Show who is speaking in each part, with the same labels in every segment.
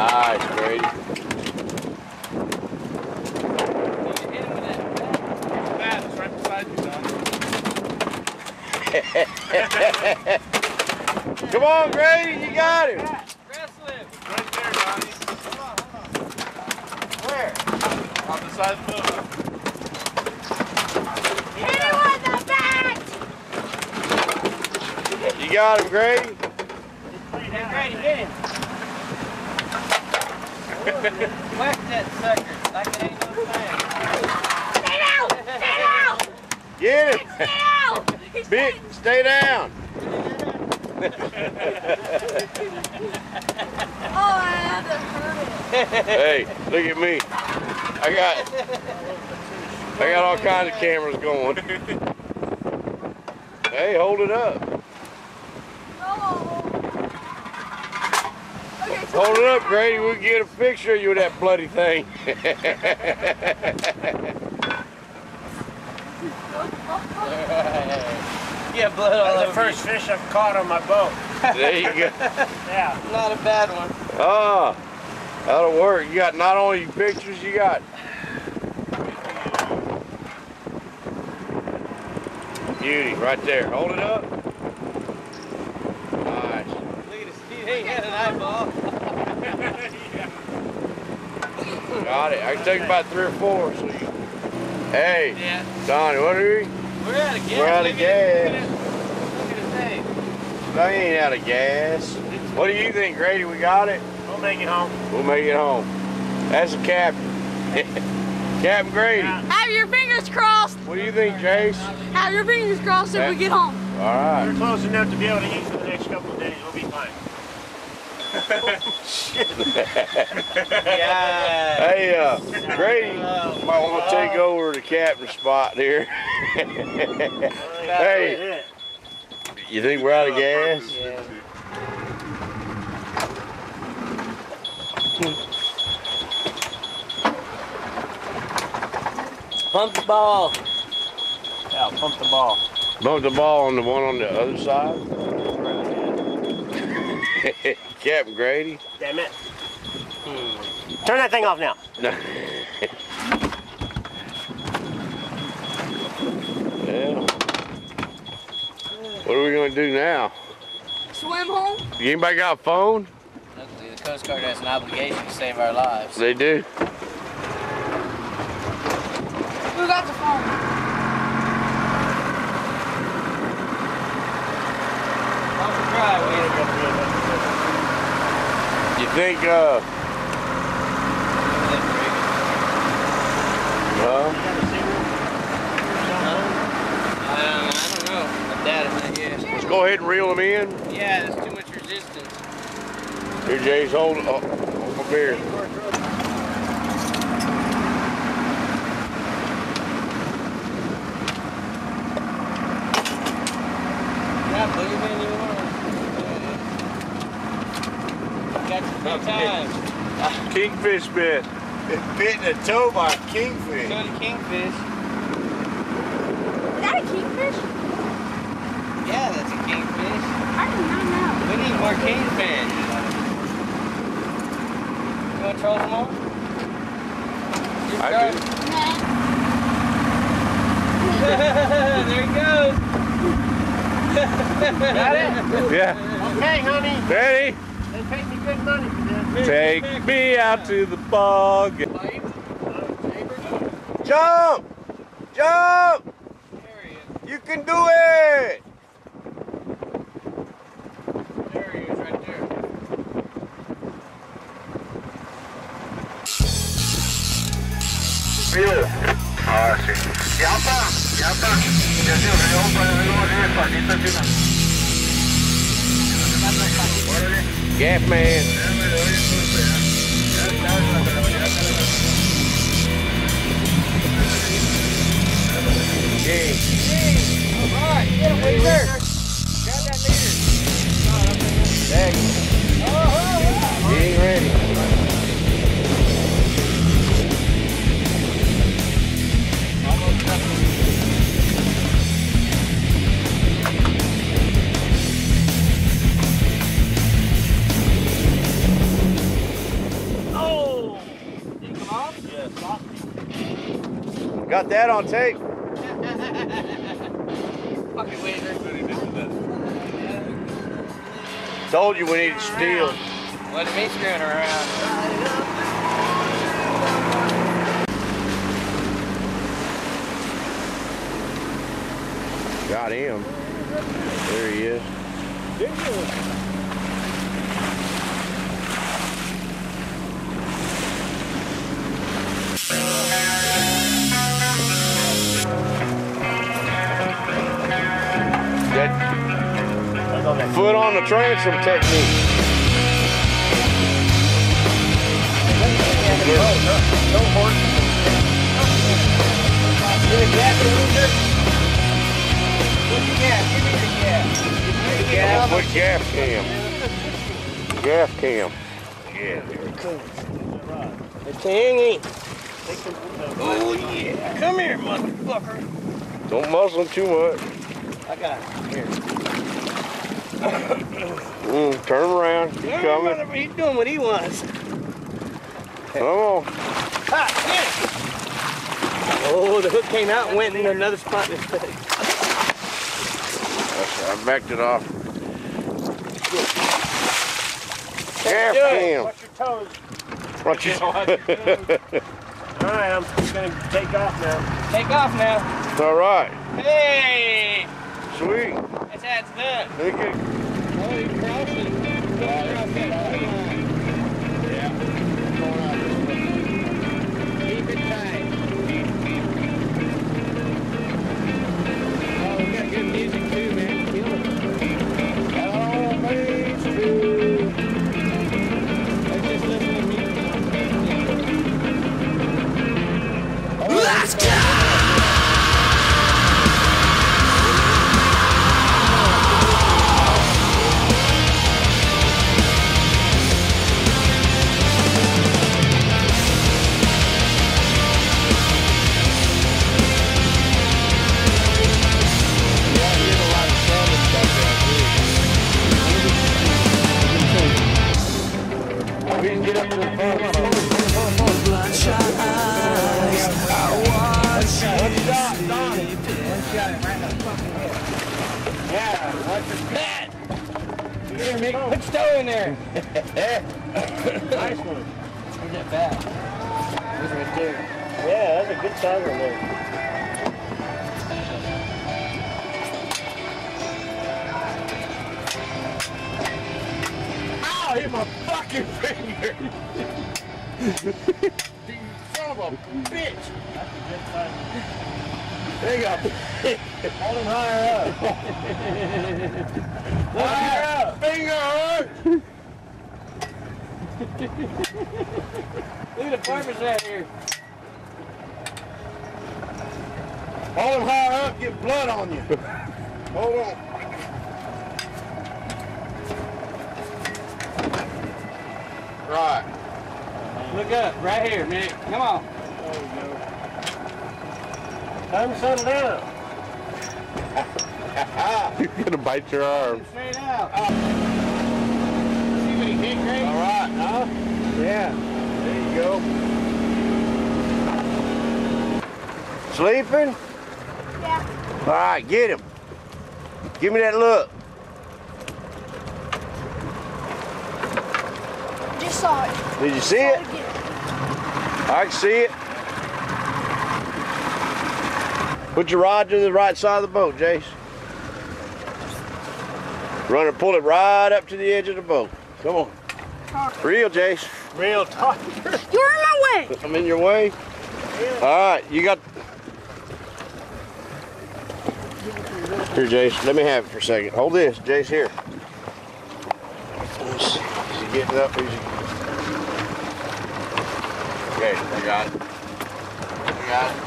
Speaker 1: Nice, Grady.
Speaker 2: It's right beside you, Don.
Speaker 1: Come on, Grady, you got him.
Speaker 2: Right there, Donnie. Hold on.
Speaker 1: Where?
Speaker 2: On the side of the boat.
Speaker 3: Hit him with the bat!
Speaker 1: You got him, Grady.
Speaker 4: Grady, hit him. Whack that sucker like it ain't no thing.
Speaker 3: Stay down! Stay down!
Speaker 1: Get him.
Speaker 3: Stay down!
Speaker 1: Big, stay down.
Speaker 3: Oh, I had to hurt it.
Speaker 1: Hey, look at me. I got all kinds of cameras going. Hey, hold it up.
Speaker 3: Oh. Okay, so
Speaker 1: Hold it up, Grady. We'll get a picture of you with that bloody thing.
Speaker 4: Yeah, blood all
Speaker 5: That's
Speaker 4: over
Speaker 5: the first fish I've caught on my boat.
Speaker 1: There you go.
Speaker 5: Yeah.
Speaker 4: you. Not a bad one.
Speaker 1: Ah, that'll work. You got not only pictures, you got beauty right there. Hold it up. Nice.
Speaker 4: Look at his feet. He had an eyeball.
Speaker 1: Got it. I can take about 3 or 4. So you. Hey,
Speaker 4: Yeah.
Speaker 1: Donnie, what are we?
Speaker 4: We're out of gas.
Speaker 1: We're out of gas.
Speaker 4: Look at his thing.
Speaker 1: They ain't out of gas. What do you think, Grady? We got it?
Speaker 5: We'll make it home.
Speaker 1: We'll make it home. That's the captain. Captain Grady.
Speaker 3: have your fingers crossed.
Speaker 1: What do you think, Jace?
Speaker 3: Have your fingers crossed if we get home.
Speaker 1: All right.
Speaker 5: We're close enough to be able to eat for the next couple of days. We'll be fine.
Speaker 4: Yeah.
Speaker 1: Hey, Grady might want to take over the captain spot here. Hey, you think we're out of gas?
Speaker 4: Yeah. Pump the ball.
Speaker 5: Yeah, pump the ball.
Speaker 1: Bump the ball on the one on the other side. Captain Grady.
Speaker 5: Damn it. Turn that thing off now.
Speaker 1: No. Yeah. What are we going to do now?
Speaker 3: Swim home?
Speaker 1: Anybody got a phone?
Speaker 4: Luckily, the Coast Guard has an obligation to save our lives.
Speaker 1: They do.
Speaker 3: Who got the phone?
Speaker 4: Pump and dry,
Speaker 1: You think,
Speaker 4: we
Speaker 1: huh?
Speaker 4: I don't know. My dad, yeah.
Speaker 1: Let's go ahead and reel them in.
Speaker 4: Yeah, there's too much resistance.
Speaker 1: Here, Jace, hold my beer.
Speaker 4: Yeah, boogeyman you want. Got you 3 times.
Speaker 1: Kingfish bit. It's bit in the toe by a kingfish.
Speaker 4: So the kingfish.
Speaker 3: Is that a kingfish?
Speaker 4: Yeah, that's a kingfish.
Speaker 3: I do not know.
Speaker 4: We need more kingfish. You want to troll them all?
Speaker 1: I do.
Speaker 4: There he goes.
Speaker 5: Got it?
Speaker 1: Yeah.
Speaker 5: Okay, honey.
Speaker 1: Ready?
Speaker 5: They paid me good money for this.
Speaker 1: Take me out to the bog. Jump! Jump! You can do it!
Speaker 4: There he is, right there.
Speaker 6: Mira. Ah, sí. Ya está. Ya se olvidó para el patito encima. Órale.
Speaker 1: Gap man. Okay.
Speaker 4: Alright, get him, Weaver. Grab that leader.
Speaker 1: He ain't ready.
Speaker 4: Almost got him.
Speaker 1: Got that on tape.
Speaker 4: Fucking waiter.
Speaker 1: Told you we needed steel.
Speaker 4: What me screwing around?
Speaker 1: Got him. There he is. That foot on the transom technique.
Speaker 4: No horse. Give me gas, What's your gas? Give me your gas.
Speaker 1: Put gas cam. Gas cam. Yeah.
Speaker 4: The tangy. Oh yeah. Come here, motherfucker.
Speaker 1: Don't muzzle him too much.
Speaker 4: I got it. Here.
Speaker 1: Turn around. He's coming.
Speaker 4: He's doing what he wants.
Speaker 1: Come on.
Speaker 4: Ah, yeah. Oh, the hook came out and went in another spot instead.
Speaker 1: I backed it off.
Speaker 4: Can't
Speaker 1: Gas
Speaker 4: do it.
Speaker 1: cam.
Speaker 4: Watch your toes.
Speaker 1: Watch your
Speaker 5: All right, I'm gonna take off now.
Speaker 4: Take off now.
Speaker 1: It's all right.
Speaker 4: Hey!
Speaker 1: Sweet.
Speaker 4: That's how it's done.
Speaker 1: Thank you.
Speaker 4: Oh, you're crossing. Keep it tight. Oh, we got good music too, man. Kill it. Always true. Let's just listen to music. Let's go! Put Stowe in there.
Speaker 5: Nice one.
Speaker 4: Where's that bat? He's right there.
Speaker 5: Yeah, that's a good size one there.
Speaker 1: Ow, hit my fucking finger. Son of a bitch.
Speaker 5: That's a good size one.
Speaker 1: There you go.
Speaker 5: Hold him higher up.
Speaker 1: Higher up. Finger hurt.
Speaker 4: Look at the barber's right here.
Speaker 1: Hold him higher up, get blood on you. Hold on. Right.
Speaker 4: Look up, right here, Nick. Come on.
Speaker 5: There you go. Time to settle down.
Speaker 1: He's gonna bite your arm.
Speaker 4: Straight out. See what he hit, Greg?
Speaker 1: All right, huh?
Speaker 5: Yeah.
Speaker 1: There you go. Sleeping?
Speaker 3: Yeah.
Speaker 1: All right, get him. Give me that look.
Speaker 3: Just saw it.
Speaker 1: Did you see it?
Speaker 3: Saw it again.
Speaker 1: I can see it. Put your rod to the right side of the boat, Jace. Run and pull it right up to the edge of the boat. Come on. Reel, Jace.
Speaker 5: Real talk.
Speaker 3: You're in my way.
Speaker 1: I'm in your way. All right, you got. Here, Jace. Let me have it for a second. Hold this, Jace. Here. Is he getting up? Okay, I got it. I got it.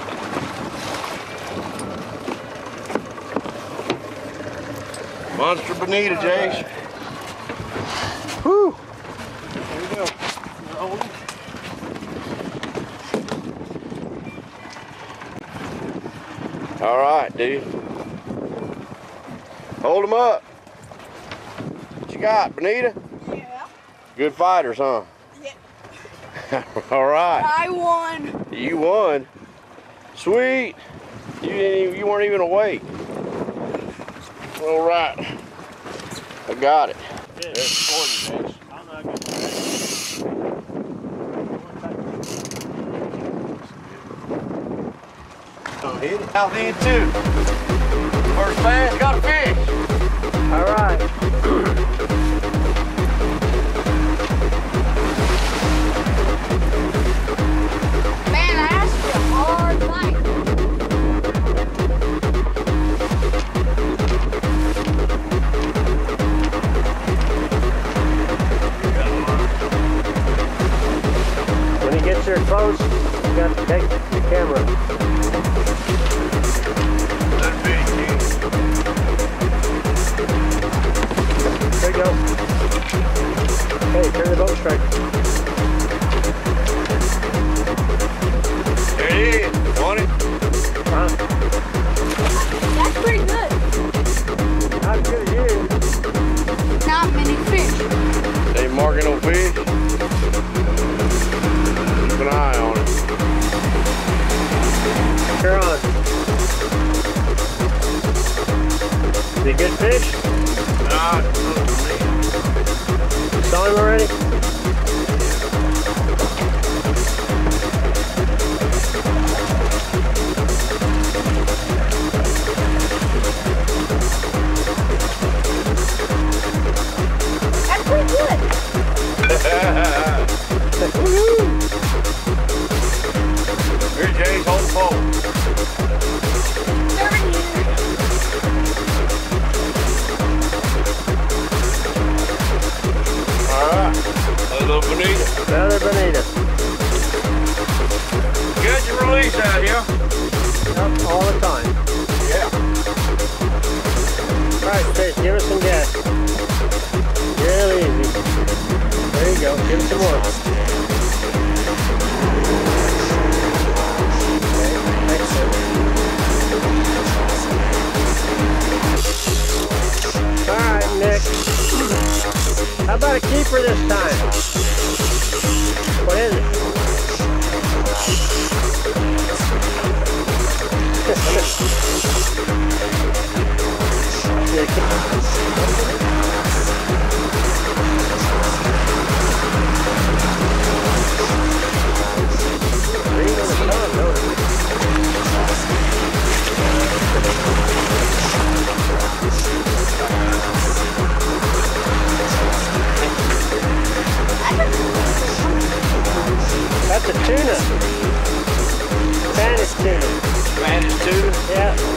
Speaker 1: Monster bonita, Jace. Whew.
Speaker 5: There you go. Hold him.
Speaker 1: All right, dude. Hold him up. What you got, bonita?
Speaker 3: Yeah.
Speaker 1: Good fighters, huh?
Speaker 3: Yeah.
Speaker 1: All right.
Speaker 3: I won.
Speaker 1: You won. Sweet. You weren't even awake. All right. I got it. There's recording, James.
Speaker 5: I'm not good.
Speaker 1: Don't hit it. Out in too. First pass, got a fish.
Speaker 5: All right.
Speaker 3: Man, I asked you a hard bite.
Speaker 5: When he gets here close, you got to take the camera. There you go. Hey, turn the boat straight.
Speaker 1: There it is. Want it?
Speaker 3: That's pretty good.
Speaker 5: Not as good as you.
Speaker 3: Not many fish.
Speaker 1: They marking no fish. Keep an eye on it.
Speaker 5: You're on. Is he a good fish?
Speaker 1: Nah,
Speaker 5: Saw him already?
Speaker 3: That's pretty good.
Speaker 1: Here, James, hold the pole.
Speaker 3: 30 years.
Speaker 1: All right. A little bonita.
Speaker 5: Another bonita.
Speaker 1: Get your release out here.
Speaker 5: Up all the time.
Speaker 1: Yeah.
Speaker 5: All right, fish, give us some gas. Real easy. There you go. Give us some more. Okay, excellent. All right, Nick. How about a keeper this time? What is it? That's a tuna. Spanish tuna.
Speaker 1: Spanish tuna.
Speaker 5: Yeah.